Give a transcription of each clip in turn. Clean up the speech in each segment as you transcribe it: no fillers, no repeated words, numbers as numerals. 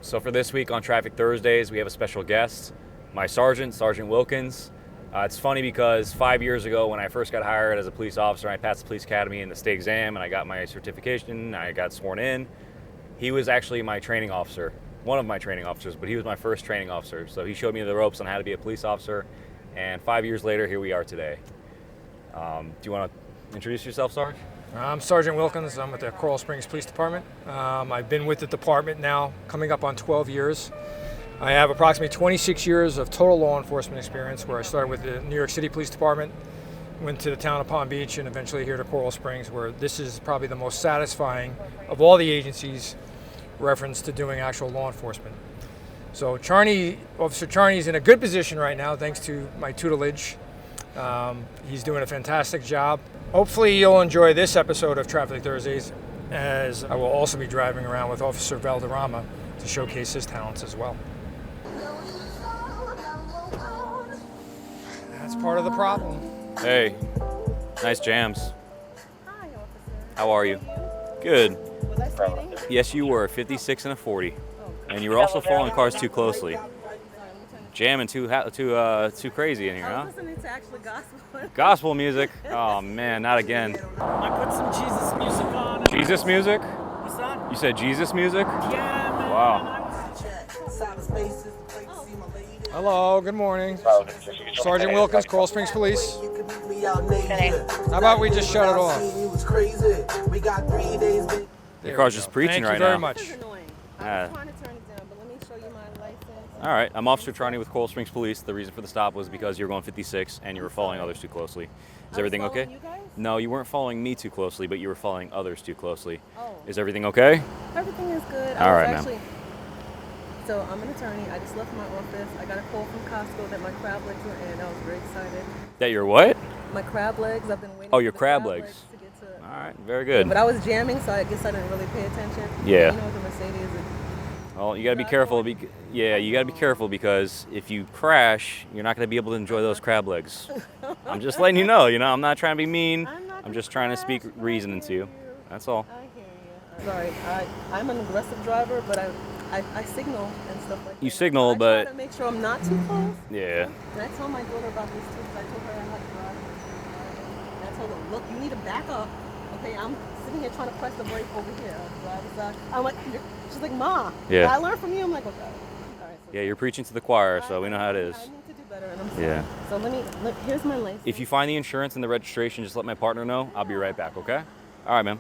So for this week on Traffic Thursdays, we have a special guest, my sergeant, Sergeant Wilkins. It's funny because 5 years ago when I first got hired as a police officer, I passed the police academy and the state exam and I got my certification, I got sworn in. He was actually my training officer, one of my training officers, but he was my first training officer. So he showed me the ropes on how to be a police officer, and 5 years later, here we are today. Do you want to introduce yourself, Sarge? I'm Sergeant Wilkins. I'm with the Coral Springs Police Department. I've been with the department now coming up on 12 years. I have approximately 26 years of total law enforcement experience, where I started with the New York City Police Department, went to the town of Palm Beach, and eventually here to Coral Springs, where this is probably the most satisfying of all the agencies reference to doing actual law enforcement. So Charni, Officer Charni is in a good position right now thanks to my tutelage. He's doing a fantastic job. Hopefully you'll enjoy this episode of Traffic Thursdays, as I will also be driving around with Officer Valderrama to showcase his talents as well. That's part of the problem. Hey, nice jams. Hi, officer. How are you? Good. Was I speeding? Yes, you were, 56 and a 40. Oh, And you were also following cars too closely. sorry, let me turn it. Jamming too crazy in here, I huh? was listening to actually gospel. Gospel music? Oh man, not again. I put some Jesus music on. Jesus music? What's that? You said Jesus music? Yeah, man. Wow. Hello, good morning. Sergeant Wilkins, Coral Springs Police. How about we just shut it off? Your car's just preaching right Thank you very now. much. This is annoying. I Ah. was trying to turn it down, but let me show you my license. All right, I'm Officer Charni with Coral Springs Police. The reason for the stop was because you were going 56 and you were following others too closely. Is everything okay? You guys? No, you weren't following me too closely, but you were following others too closely. Oh. Is everything okay? Everything is good. All right, ma'am. actually, So I'm an attorney. I just left my office. I got a call from Costco that my crab legs were in. I was very excited. That you're what? My crab legs. I've been waiting. Oh, for your the crab legs. to get to. All right, very good. But I was jamming, so I guess I didn't really pay attention. Yeah. You know, with the Mercedes. Well, you gotta be careful. Yeah, you gotta be careful because if you crash, you're not gonna be able to enjoy those crab legs. I'm just letting you know. I'm not trying to be mean. I'm just trying to speak reason into you. That's all. I hear you. Sorry, I'm an aggressive driver, but I signal and stuff like that. You signal, I but try to make sure I'm not too close. yeah. And I told my daughter about this too, because I told her I like driving. And I told her, look, you need to back up. Okay, I'm sitting here trying to press the brake over here. I'm like, she's like, Ma. Yeah. I learned from you. I'm like, okay. All right, so Yeah, you're preaching to the choir, so we know how it is. I need to do better, and I'm sorry. Yeah. So look, here's my license. If you find the insurance and the registration, just let my partner know. I'll be right back, okay? All right, ma'am.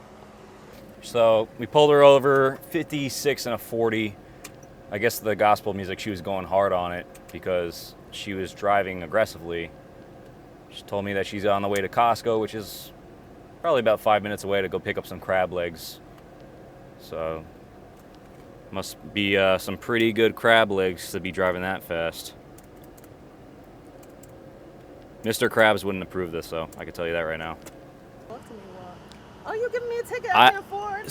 So we pulled her over, 56 and a 40. I guess the gospel music, she was going hard on it because she was driving aggressively. She told me that she's on the way to Costco, which is probably about 5 minutes away, to go pick up some crab legs. So must be some pretty good crab legs to be driving that fast. Mr. Krabs wouldn't approve this, though. I can tell you that right now. Talk to me, Walt. Oh, you giving me a ticket I- I can't afford?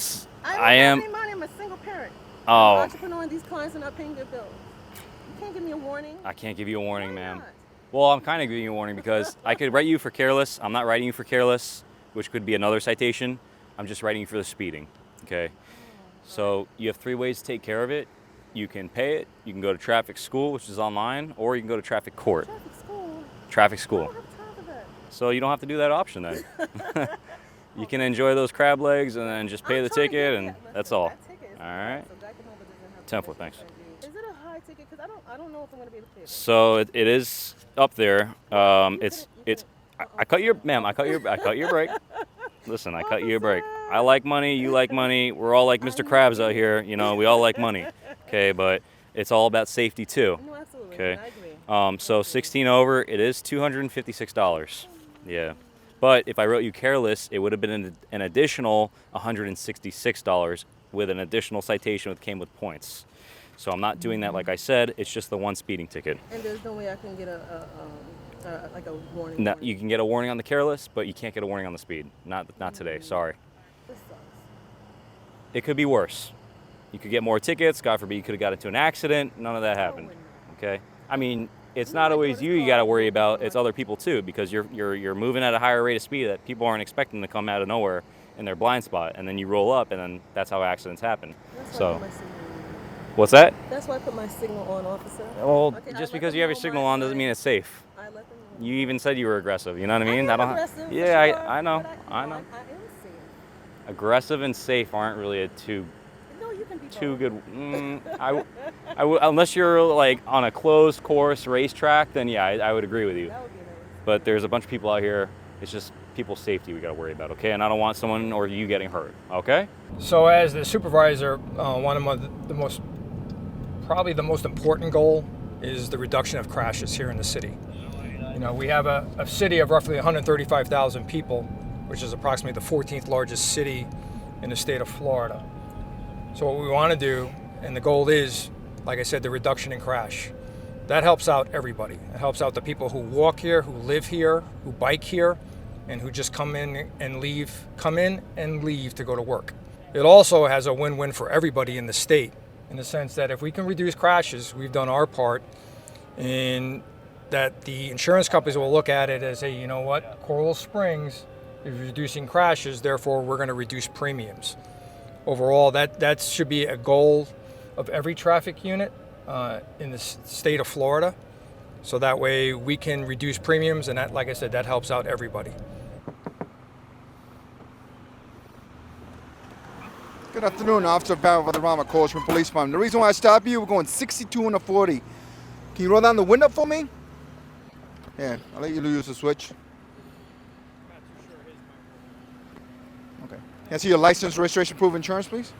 I don't I have am- any money. I'm a single parent. Oh. I'm an entrepreneur, and these clients are not paying their bills. You can't give me a warning. I can't give you a warning, Why ma'am. not? Well, I'm kind of giving you a warning because I could write you for careless. I'm not writing you for careless, which could be another citation. I'm just writing you for the speeding, okay? So you have 3 ways to take care of it. You can pay it, you can go to traffic school, which is online, or you can go to traffic court. Traffic school. Traffic I school. don't have time for that. So you don't have to do that option then. You can enjoy those crab legs and then just pay I'm the trying to ticket get and that. that's Listen, all. that ticket is All right. so Jack and Homer doesn't have 10 permission foot, thanks. to send you. Is it a high ticket? Because I don't know if I'm going to be able to pay it. So it is up there. It's. I cut your, ma'am. I cut your break. Listen, I cut you a break. I like money. You like money. We're all like Mr. Krabs out here. We all like money. Okay, but it's all about safety too. No, absolutely. Okay. I agree. So 16 over, it is $256. Yeah. But if I wrote you careless, it would have been an additional $166 with an additional citation that came with points. So I'm not doing that like I said. It's just the one speeding ticket. And there's no way I can get like a warning. No, warning. you can get a warning on the careless, but you can't get a warning on the speed. Not today. Sorry. This sucks. It could be worse. You could get more tickets. God forbid you could have got into an accident. None of that happened. Okay. I mean, it's not always you got to worry about. It's other people too, because you're moving at a higher rate of speed that people aren't expecting to come out of nowhere in their blind spot, and then you roll up, and then that's how accidents happen. That's why So, my signal- What's that? That's why I put my signal on, officer. Well, Okay, I just let because them you have your know signal my- on doesn't mean it's safe. I let them know. You even said you were aggressive. You know what I mean? I am don't. aggressive, for Yeah, sure, I know. but I know. I am safe. Aggressive and safe aren't really a two No, you can be too both. good. Unless you're like on a closed course racetrack, then yeah, I would agree with you. That would be nice. But there's a bunch of people out here. It's just people's safety we got to worry about, okay? And I don't want someone or you getting hurt, okay? So as the supervisor, one of the most, probably the most important goal is the reduction of crashes here in the city. You know, we have a city of roughly 135,000 people, which is approximately the 14th largest city in the state of Florida. So what we want to do, and the goal is, like I said, the reduction in crash. That helps out everybody. It helps out the people who walk here, who live here, who bike here, and who just come in and leave to go to work. It also has a win-win for everybody in the state, in the sense that if we can reduce crashes, we've done our part, and that the insurance companies will look at it as, hey, you know what, Coral Springs is reducing crashes, therefore we're going to reduce premiums. Overall, that should be a goal of every traffic unit in the state of Florida, so that way we can reduce premiums, and that, like I said, that helps out everybody. Good afternoon, Officer Vara-Valderrama, Coral Springs Police Department. The reason why I stopped you, we're going 62 and a 40. Can you roll down the window for me? Yeah, I'll let you use the switch. Okay. Can I see your license, registration, proof, insurance, please?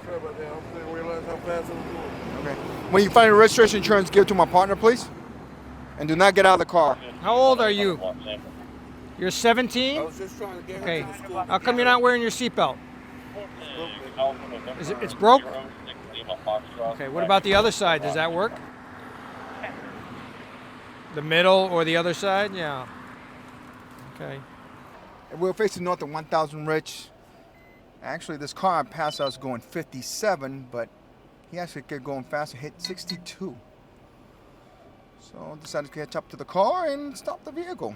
Sorry about that. I didn't realize how fast I was going. Okay. When you find your registration insurance, give it to my partner, please. And do not get out of the car. How old are you? You're I 17? was just trying to get Okay. her to the school. How come you're not wearing your seatbelt? It's broke? Okay, what about the other side? Does that work? The middle or the other side? Yeah. Okay. We're facing north of 1000 Rich. Actually, this car passed us going 57, but he actually kept going faster, hit 62. So I decided to catch up to the car and stop the vehicle.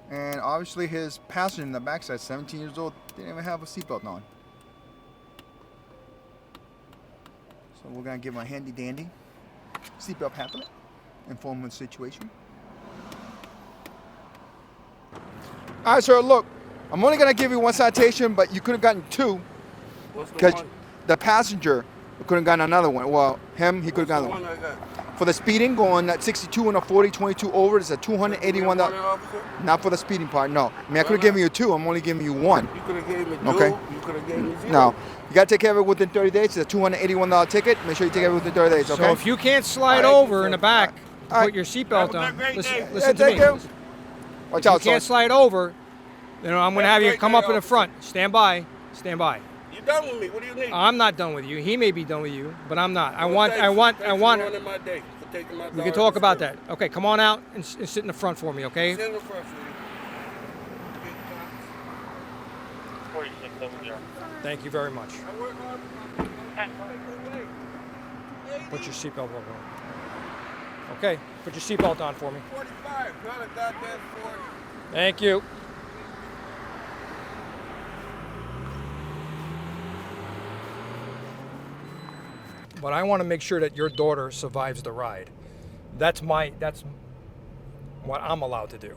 And obviously his passenger in the backside, 17 years old, didn't even have a seatbelt on. So we're gonna give him a handy dandy seatbelt pamphlet, inform him of the situation. All right, sir, look, I'm only gonna give you one citation, but you could have gotten two What's the because one? the passenger could have gotten another one. Well, he could have The gotten one one. I got. For the speeding, going at 62 and a 40, 22 over, it's a $281. That one, officer? Not for the speeding part, no. I mean, I could have Why given you two. I'm only giving you one. You could have gave me Okay. two. You could have gave me zero. No, you got to take care of it within 30 days. It's a $281 ticket. Make sure you take care of it within 30 days, okay? So if you can't slide All right, over in the back, all right. put your seatbelt Have a on. great day. Listen to thank me. you. Watch If you out, can't son. slide over, then I'm going to have you Great come day, up in the officer. front. Stand by. Stand by. You done with me? What do you need? I'm not done with you. He may be done with you, but I'm not. I want. Thanks for ruining my day, for taking my We daughter can talk to about school. that. Okay, come on out and sit in the front for me, okay? Sit in the front, sweetie. Thank you very much. I work hard. Put your seatbelt on. Okay, put your seatbelt on for me. 45, not a goddamn 40. Thank you. But I want to make sure that your daughter survives the ride. That's what I'm allowed to do.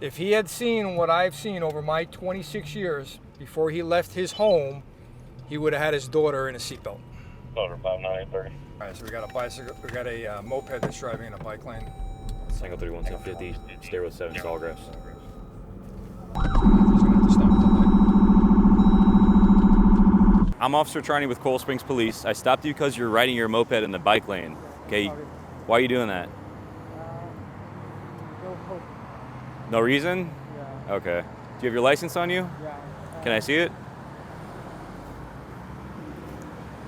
If he had seen what I've seen over my 26 years before he left his home, he would have had his daughter in a seatbelt. Over 59830. All right, so we got a bicycle, we got a moped that's driving in a bike lane. Single 31 1050, stay with 7 Sawgrass. He's gonna have to stop at the light. I'm Officer Charni with Coral Springs Police. I stopped you because you're riding your moped in the bike lane. Okay, why are you doing that? No reason? Yeah. Okay. Do you have your license on you? Yeah. Can I see it?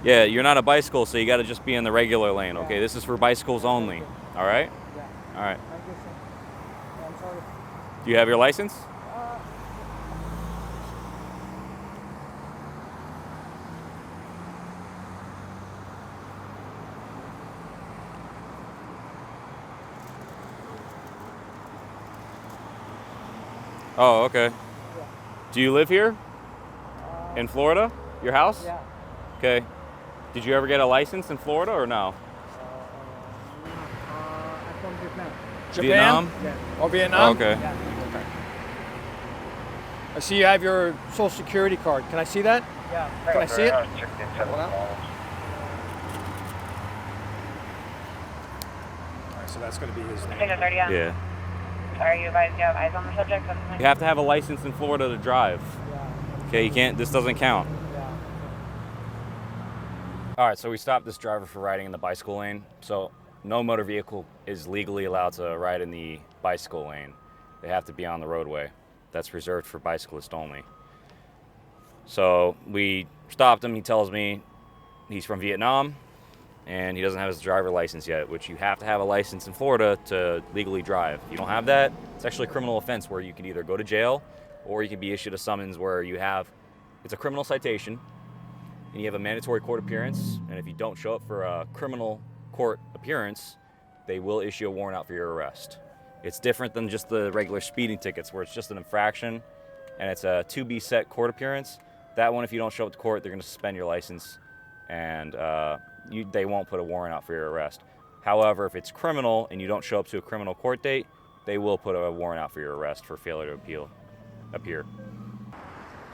Yeah, you're not a bicycle, so you got to just be in the regular lane. Okay, this is for bicycles only. All right. Yeah. All right. Thank you, sir. I'm sorry. Do you have your license? Oh, okay. Yeah. Do you live here? In Florida? Your house? Yeah. Okay. Did you ever get a license in Florida or no? I'm from Vietnam. Japan? Vietnam? Yeah. Or Vietnam? Okay. Yeah. I see you have your social security card. Can I see that? Yeah. Can I see it? Hold on. So that's going to be his name. Yeah. Are you guys, you have eyes on the subject? You have to have a license in Florida to drive. Yeah. Okay, you can't, this doesn't count. Yeah. All right, so we stopped this driver for riding in the bicycle lane. So no motor vehicle is legally allowed to ride in the bicycle lane. They have to be on the roadway. That's reserved for bicyclists only. So we stopped him. He tells me he's from Vietnam and he doesn't have his driver license yet, which you have to have a license in Florida to legally drive. If you don't have that, it's actually a criminal offense where you can either go to jail or you can be issued a summons where you have, it's a criminal citation and you have a mandatory court appearance. And if you don't show up for a criminal court appearance, they will issue a warrant out for your arrest. It's different than just the regular speeding tickets where it's just an infraction and it's a to be set court appearance. That one, if you don't show up to court, they're going to suspend your license and they won't put a warrant out for your arrest. However, if it's criminal and you don't show up to a criminal court date, they will put a warrant out for your arrest for failure to appear.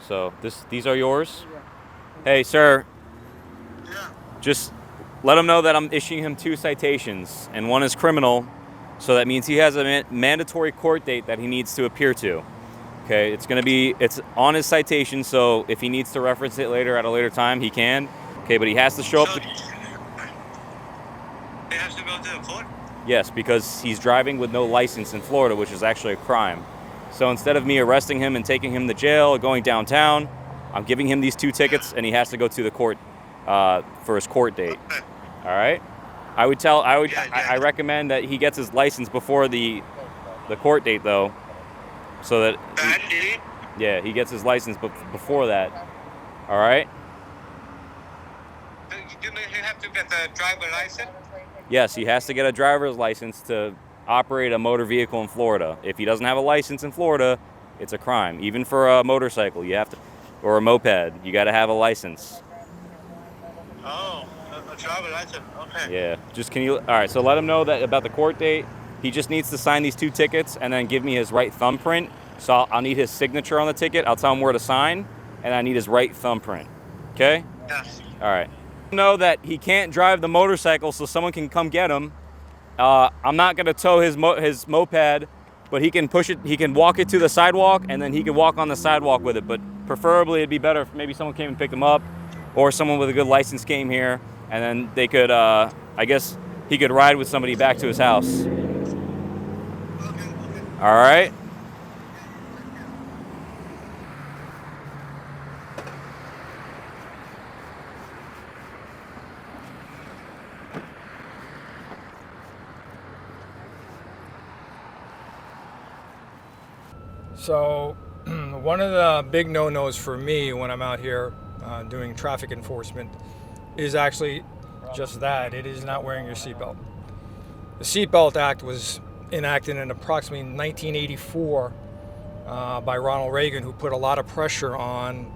So these are yours? Yeah. Hey, sir. Yeah. Just let him know that I'm issuing him 2 citations, and one is criminal, so that means he has a mandatory court date that he needs to appear to. Okay, it's on his citation, so if he needs to reference it later at a later time, he can. Okay, but he has to show up to... He has to go to the court? Yes, because he's driving with no license in Florida, which is actually a crime. So instead of me arresting him and taking him to jail or going downtown, I'm giving him these 2 tickets, and he has to go to the court for his court date. Okay. All right? I recommend that he gets his license before the court date, though, so that he gets his license before that. All right? You have to get a driver license? Yes, he has to get a driver's license to operate a motor vehicle in Florida. If he doesn't have a license in Florida, it's a crime. Even for a motorcycle, you have to, or a moped, you got to have a license. Oh, a driver license. Okay. Yeah. All right, so let him know that about the court date. He just needs to sign these 2 tickets and then give me his right thumbprint. So I'll need his signature on the ticket. I'll tell him where to sign, and I need his right thumbprint. Okay? Yes. All right. Know that he can't drive the motorcycle, so someone can come get him. I'm not gonna tow his moped, but he can push it. He can walk it to the sidewalk, and then he can walk on the sidewalk with it. But preferably, it'd be better if maybe someone came and picked him up, or someone with a good license came here, and then they could. I guess he could ride with somebody back to his house. All right. So one of the big no-nos for me when I'm out here doing traffic enforcement is actually just that. It is not wearing your seatbelt. The Seatbelt Act was enacted in approximately 1984 by Ronald Reagan, who put a lot of pressure on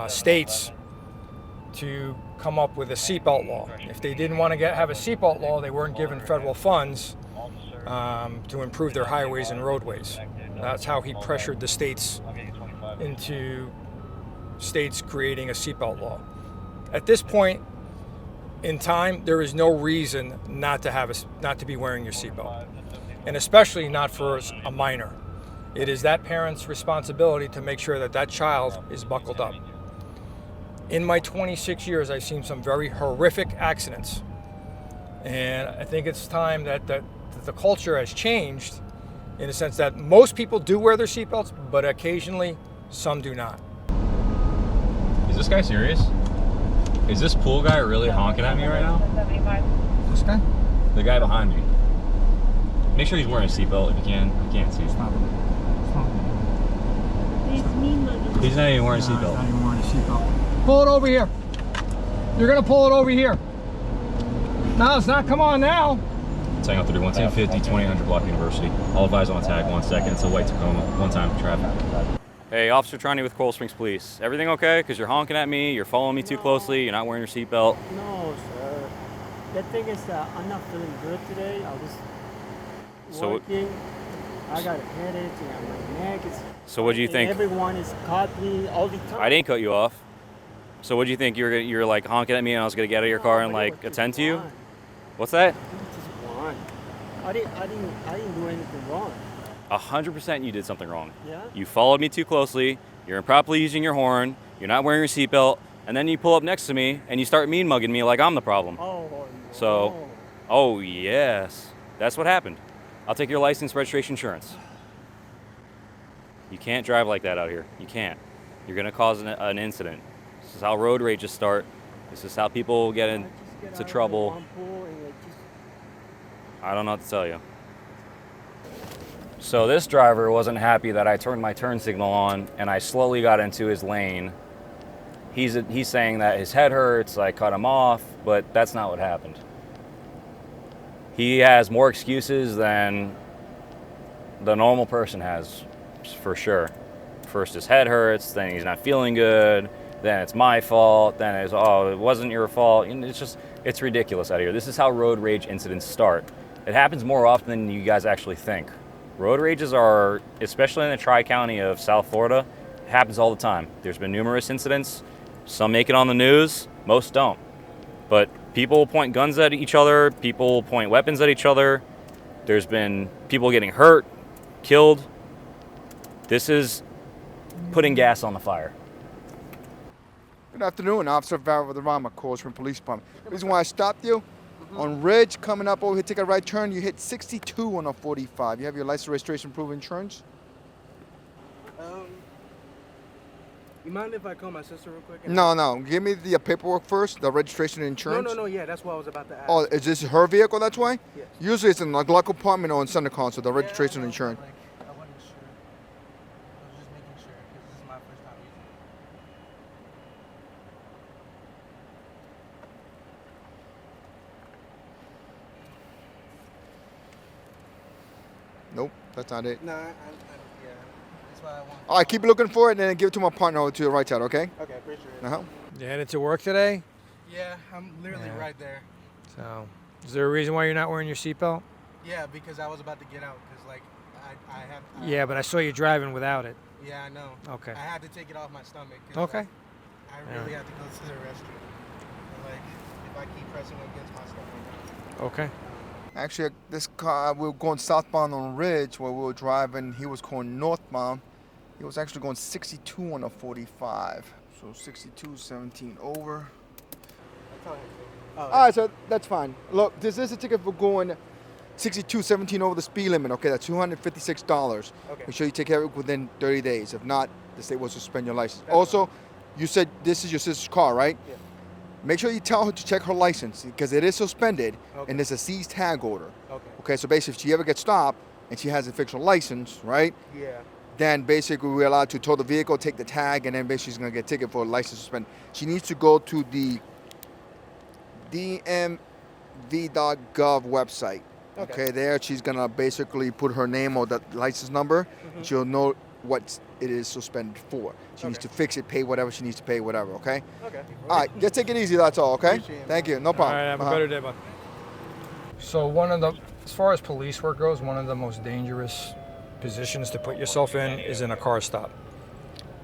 states to come up with a seatbelt law. If they didn't want to have a seatbelt law, they weren't given federal funds to improve their highways and roadways. That's how he pressured the states into states creating a seatbelt law. At this point in time, there is no reason not to be wearing your seatbelt, and especially not for a minor. It is that parent's responsibility to make sure that that child is buckled up. In my 26 years, I've seen some very horrific accidents, and I think it's time that the culture has changed in the sense that most people do wear their seatbelts, but occasionally some do not. Is this guy serious? Is this pool guy really honking at me right now? This guy? The guy behind me. Make sure he's wearing a seatbelt if you can. I can't see. He's not even wearing a seatbelt. Not even wearing a seatbelt. Pull it over here. You're gonna pull it over here. No, it's not. Come on now. Tango 3, 11050, 2800 Block University. All advised on a tag, 1 second. It's a white Tacoma, one time traffic. Hey, Officer Charni with Coral Springs Police. Everything okay? Because you're honking at me, you're following me too closely, you're not wearing your seatbelt. No, sir. The thing is that I'm not feeling good today. I was working. I got a headache and my neck is... So what do you think? Everyone is caught me all the time. I didn't cut you off. So what do you think? You're like honking at me and I was going to get out of your car and like attend to you? What's that? Just one. I didn't do anything wrong. 100% you did something wrong. Yeah? You followed me too closely, you're improperly using your horn, you're not wearing your seatbelt, and then you pull up next to me and you start mean mugging me like I'm the problem. Oh, no. So, oh yes, that's what happened. I'll take your license, registration, insurance. You can't drive like that out here. You can't. You're gonna cause an incident. This is how road rages start. This is how people get into trouble. I don't know what to tell you. So this driver wasn't happy that I turned my turn signal on and I slowly got into his lane. He's saying that his head hurts, I cut him off, but that's not what happened. He has more excuses than the normal person has, for sure. First his head hurts, then he's not feeling good, then it's my fault, then it's, oh, it wasn't your fault. And it's ridiculous out here. This is how road rage incidents start. It happens more often than you guys actually think. Road rages are, especially in the Tri-County of South Florida, it happens all the time. There's been numerous incidents. Some make it on the news, most don't. But people point guns at each other, people point weapons at each other. There's been people getting hurt, killed. This is putting gas on the fire. Good afternoon, Officer Vara-Valderrama, Coral Springs Police Department. The reason why I stopped you, on Ridge, coming up over here, take a right turn, you hit 62 on a 45. You have your license, registration, proof, insurance? You mind if I call my sister real quick? No. Give me the paperwork first, the registration and insurance. No, yeah, that's what I was about to ask. Oh, is this her vehicle, that's why? Yes. Usually it's in the glove compartment or in center console, the registration and insurance. I wasn't sure. I was just making sure, because this is my first time using it. Nope, that's not it. No, yeah. That's why I want. All right, keep looking for it and then give it to my partner over to the right side, okay? Okay, appreciate it. Uh-huh. You headed to work today? Yeah, I'm literally right there. So, is there a reason why you're not wearing your seatbelt? Yeah, because I was about to get out, because like I have. Yeah, but I saw you driving without it. Yeah, I know. Okay. I had to take it off my stomach. Okay. Like, I really have to go to the restroom. And, like, if I keep pressing against my stomach. Okay. Actually, this car, we were going southbound on Ridge where we were driving. He was going northbound. He was actually going 62 on a 45. So 62, 17 over. All right, so that's fine. Look, this is a ticket for going 62, 17 over the speed limit. Okay, that's $256. Okay. Make sure you take care of it within 30 days. If not, the state will suspend your license. Also, you said this is your sister's car, right? Yeah. Make sure you tell her to check her license because it is suspended and there's a seized tag order. Okay, so basically if she ever gets stopped and she has a fictional license, right? Yeah. Then basically we're allowed to tow the vehicle, take the tag, and then basically she's gonna get a ticket for a license suspended. She needs to go to the DMV.gov website. Okay, there she's gonna basically put her name or the license number. And she'll know what it is suspended for. She needs to fix it, pay whatever she needs to pay, whatever, okay? Okay. All right, just take it easy, that's all, okay? Thank you, no problem. All right, have a better day, bud. So as far as police work goes, one of the most dangerous positions to put yourself in is in a car stop.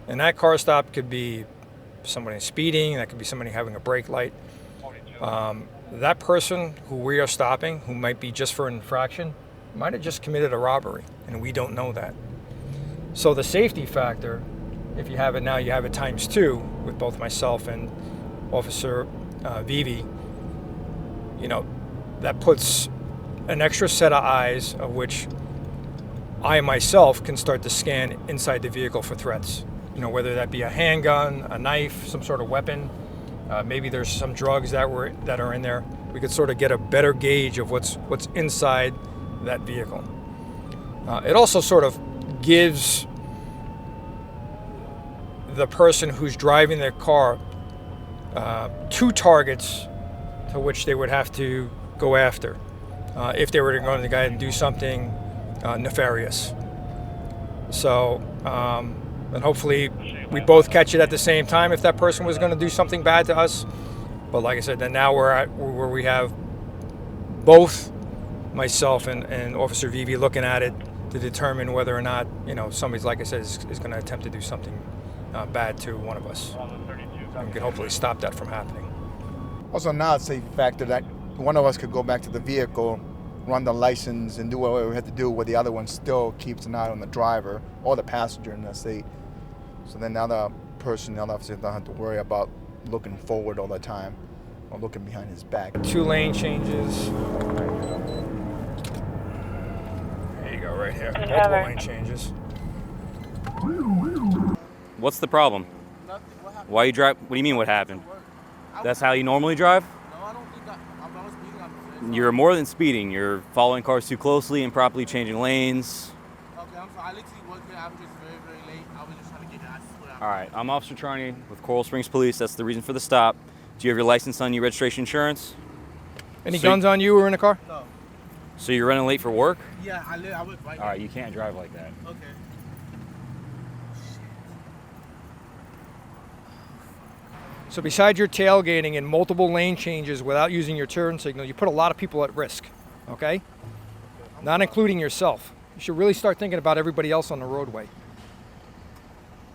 And that car stop could be somebody speeding, that could be somebody having a brake light. That person who we are stopping, who might be just for an infraction, might have just committed a robbery, and we don't know that. So the safety factor, if you have it now, you have it times 2 with both myself and Officer Vivi. You know, that puts an extra set of eyes of which I myself can start to scan inside the vehicle for threats. You know, whether that be a handgun, a knife, some sort of weapon. Maybe there's some drugs that are in there. We could sort of get a better gauge of what's inside that vehicle. It also sort of gives the person who's driving their car 2 targets to which they would have to go after. if they were going to go ahead and do something nefarious. So, and hopefully we both catch it at the same time if that person was going to do something bad to us. But like I said, then now we're at where we have both myself and Officer Vivi looking at it to determine whether or not, somebody's, like I said, is going to attempt to do something bad to one of us. And we can hopefully stop that from happening. Also, now it's a factor that one of us could go back to the vehicle, run the license, and do what we had to do, where the other one still keeps an eye on the driver or the passenger in the seat. So then the other person, the other officer, don't have to worry about looking forward all the time or looking behind his back. 2 lane changes. There you go, right here. Multiple lane changes. What's the problem? Why you drive? What do you mean what happened? That's how you normally drive? No, I don't think I was speeding on the You're more than speeding. You're following cars too closely, improperly changing lanes. Okay, I'm sorry. I literally worked here. I was just very, very late. I was just trying to get there. All right, I'm Officer Charni with Coral Springs Police. That's the reason for the stop. Do you have your license on you, registration, insurance? Any guns on you or in the car? No. So you're running late for work? Yeah, I was right. All right, you can't drive like that. Okay. So besides your tailgating and multiple lane changes without using your turn signal, you put a lot of people at risk, okay? Not including yourself. You should really start thinking about everybody else on the roadway.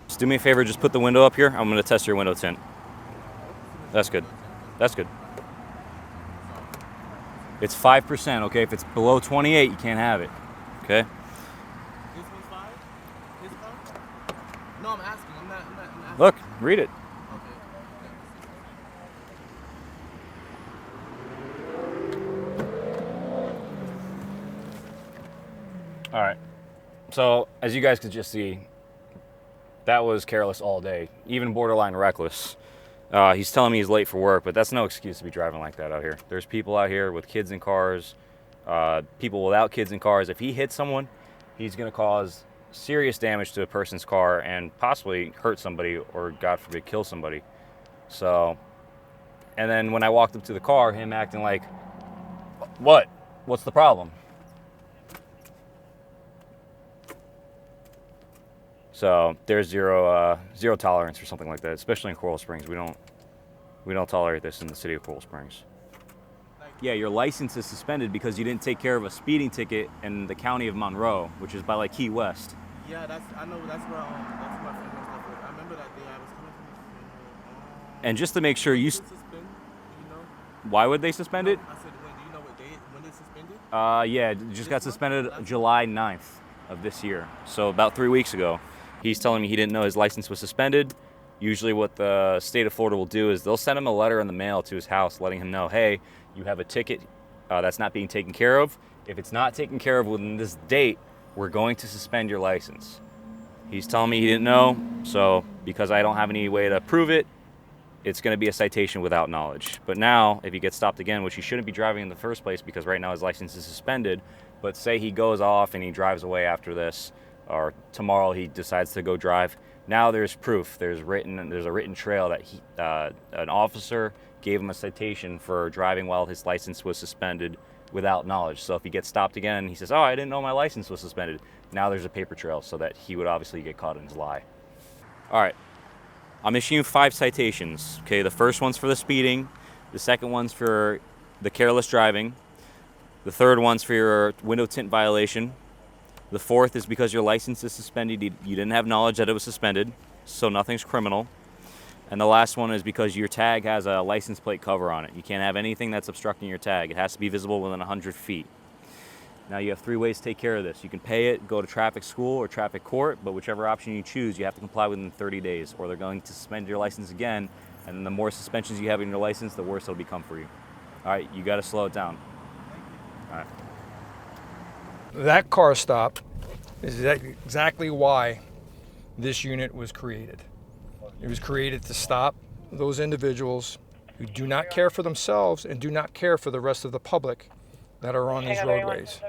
Just do me a favor, just put the window up here. I'm gonna test your window tint. That's good. That's good. It's 5%, okay? If it's below 28, you can't have it, okay? This one's 5? This one? No, I'm asking. I'm not asking. Look, read it. All right, so as you guys could just see, that was careless all day, even borderline reckless. He's telling me he's late for work, but that's no excuse to be driving like that out here. There's people out here with kids in cars, people without kids in cars. If he hits someone, he's gonna cause serious damage to a person's car and possibly hurt somebody or, God forbid, kill somebody. So, and then when I walked up to the car, him acting like, what? What's the problem? So there's zero tolerance for something like that, especially in Coral Springs. We don't tolerate this in the city of Coral Springs. Yeah, your license is suspended because you didn't take care of a speeding ticket in the county of Monroe, which is by like Key West. Yeah, I know that's where my friend and stuff was. I remember that day I was coming from. And just to make sure you. Suspend, do you know? Why would they suspend it? I said, do you know what day when they suspended? Yeah, it just got suspended July 9th of this year, so about 3 weeks ago. He's telling me he didn't know his license was suspended. Usually what the state of Florida will do is they'll send him a letter in the mail to his house letting him know, hey, you have a ticket that's not being taken care of. If it's not taken care of within this date, we're going to suspend your license. He's telling me he didn't know, so because I don't have any way to prove it, it's going to be a citation without knowledge. But now, if he gets stopped again, which he shouldn't be driving in the first place because right now his license is suspended, but say he goes off and he drives away after this, or tomorrow he decides to go drive. Now there's proof. There's a written trail that an officer gave him a citation for driving while his license was suspended without knowledge. So if he gets stopped again, he says, "Oh, I didn't know my license was suspended." Now there's a paper trail so that he would obviously get caught in his lie. All right, I'm issuing 5 citations. Okay, the first one's for the speeding, the second one's for the careless driving, the third one's for your window tint violation. The fourth is because your license is suspended. You didn't have knowledge that it was suspended, so nothing's criminal. And the last one is because your tag has a license plate cover on it. You can't have anything that's obstructing your tag. It has to be visible within 100 feet. Now you have 3 ways to take care of this. You can pay it, go to traffic school or traffic court, but whichever option you choose, you have to comply within 30 days or they're going to suspend your license again. And then the more suspensions you have in your license, the worse it'll become for you. All right, you gotta slow it down. All right. That car stop is exactly why this unit was created. It was created to stop those individuals who do not care for themselves and do not care for the rest of the public that are on these roadways.